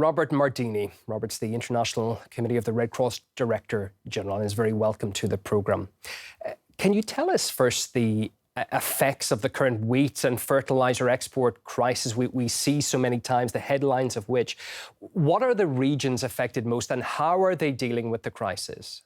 Robert Mardini. Robert's the International Committee of the Red Cross Director-General and is very welcome to the programme. Can you tell us first the effects of the current wheat and fertiliser export crisis we see so many times, the headlines of which? What are the regions affected most and how are they dealing with the crisis?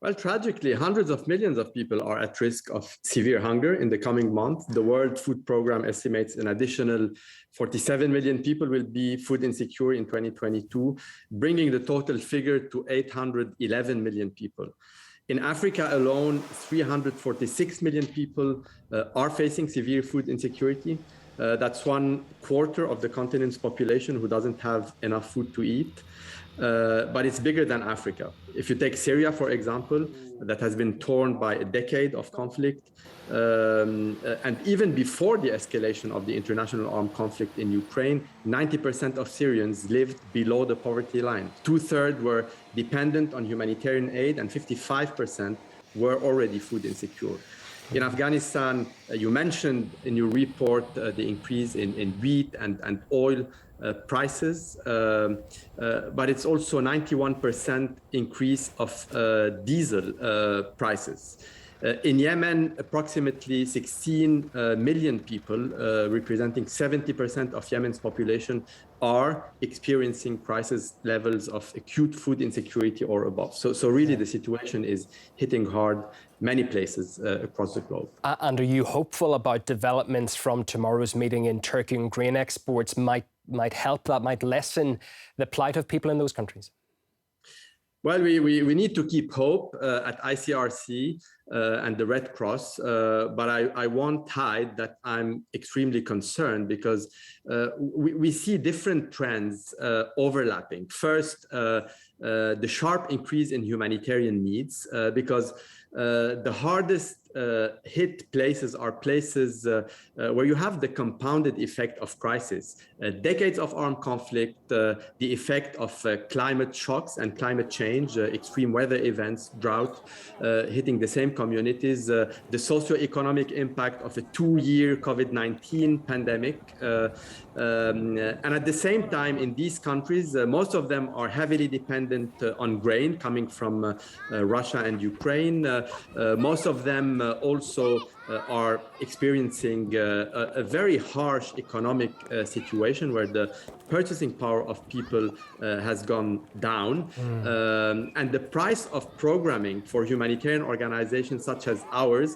Well, tragically, hundreds of millions of people are at risk of severe hunger in the coming month. The World Food Programme estimates an additional 47 million people will be food insecure in 2022, bringing the total figure to 811 million people. In Africa alone, 346 million people are facing severe food insecurity. That's 1/4 of the continent's population who doesn't have enough food to eat. But it's bigger than Africa. If you take Syria, for example, that has been torn by a decade of conflict, and even before the escalation of the international armed conflict in Ukraine, 90% of Syrians lived below the poverty line. 2/3 were dependent on humanitarian aid, and 55% were already food insecure. In Afghanistan, you mentioned in your report the increase in wheat and oil prices, but it's also 91% increase of diesel prices. In Yemen, approximately 16 million people, representing 70% of Yemen's population, are experiencing crisis levels of acute food insecurity or above. So really the situation is hitting hard many places across the globe. And are you hopeful about developments from tomorrow's meeting in Turkey and grain exports might help, that might lessen the plight of people in those countries? Well, we need to keep hope at ICRC and the Red Cross, but I won't hide that I'm extremely concerned because we see different trends overlapping. First, the sharp increase in humanitarian needs, because the hardest hit places are places where you have the compounded effect of crisis. Decades of armed conflict, the effect of climate shocks and climate change, extreme weather events, drought, hitting the same communities, the socio-economic impact of a 2-year COVID-19 pandemic. And at the same time, in these countries, most of them are heavily dependent on grain coming from Russia and Ukraine. Most of them also are experiencing a very harsh economic situation where the purchasing power of people has gone down. And the price of programming for humanitarian organizations such as ours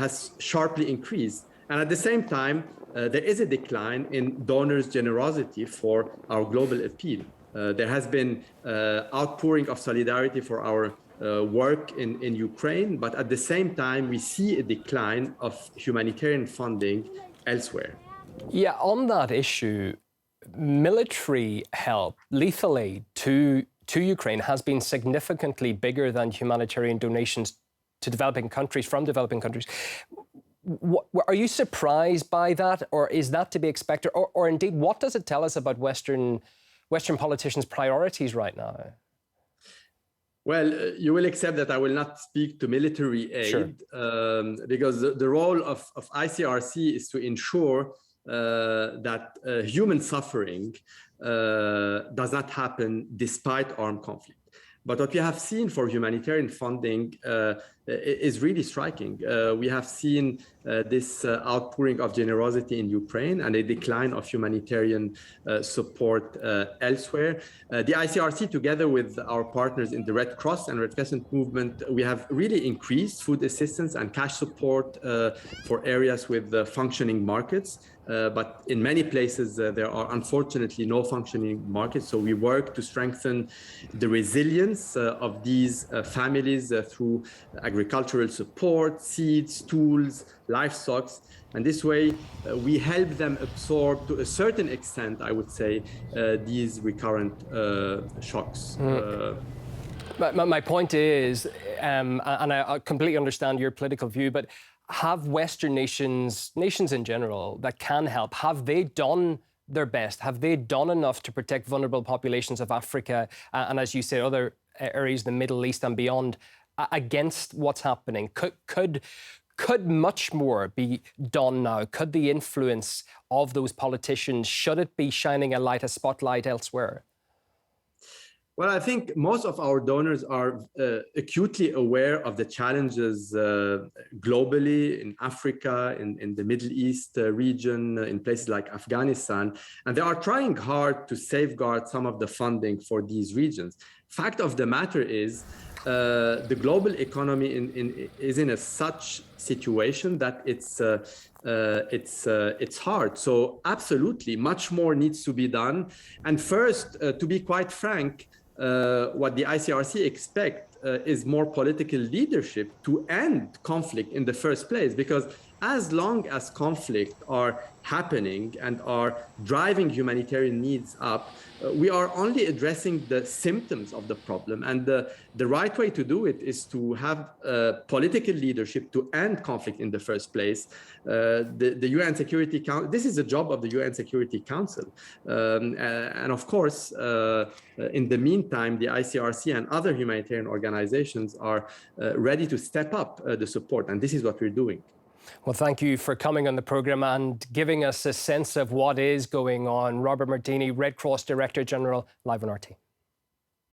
has sharply increased. And at the same time, there is a decline in donors' generosity for our global appeal. There has been outpouring of solidarity for our work in Ukraine, but at the same time, we see a decline of humanitarian funding elsewhere. Yeah, on that issue, military help, lethal aid to Ukraine has been significantly bigger than humanitarian donations to developing countries, from developing countries. Are you surprised by that, or is that to be expected? Or indeed, what does it tell us about Western politicians' priorities right now? Well, you will accept that I will not speak to military aid, sure. Because the role of ICRC is to ensure that human suffering does not happen despite armed conflict. But what we have seen for humanitarian funding is really striking. We have seen this outpouring of generosity in Ukraine and a decline of humanitarian support elsewhere. The ICRC, together with our partners in the Red Cross and Red Crescent movement, we have really increased food assistance and cash support for areas with functioning markets. But in many places, there are unfortunately no functioning markets. So we work to strengthen the resilience of these families through agricultural support, seeds, tools, livestock. And this way, we help them absorb, to a certain extent, I would say, these recurrent shocks. My point is, and I completely understand your political view, but have Western nations in general that can help, have they done their best? Have they done enough to protect vulnerable populations of Africa and, as you say, other areas, the Middle East and beyond, against what's happening? Could much more be done now? Could the influence of those politicians, should it be shining a spotlight elsewhere? Well, I think most of our donors are acutely aware of the challenges globally in Africa, in the Middle East region, in places like Afghanistan, and they are trying hard to safeguard some of the funding for these regions. Fact of the matter is, the global economy is in such situation that it's hard. So absolutely, much more needs to be done. And first, to be quite frank, what the ICRC expect is more political leadership to end conflict in the first place, because as long as conflict are happening and are driving humanitarian needs up, we are only addressing the symptoms of the problem. And the right way to do it is to have political leadership to end conflict in the first place. The UN Security Council, this is the job of the UN Security Council. And of course, in the meantime, the ICRC and other humanitarian organizations are ready to step up the support. And this is what we're doing. Well, thank you for coming on the programme and giving us a sense of what is going on. Robert Mardini, Red Cross Director-General, live on RT.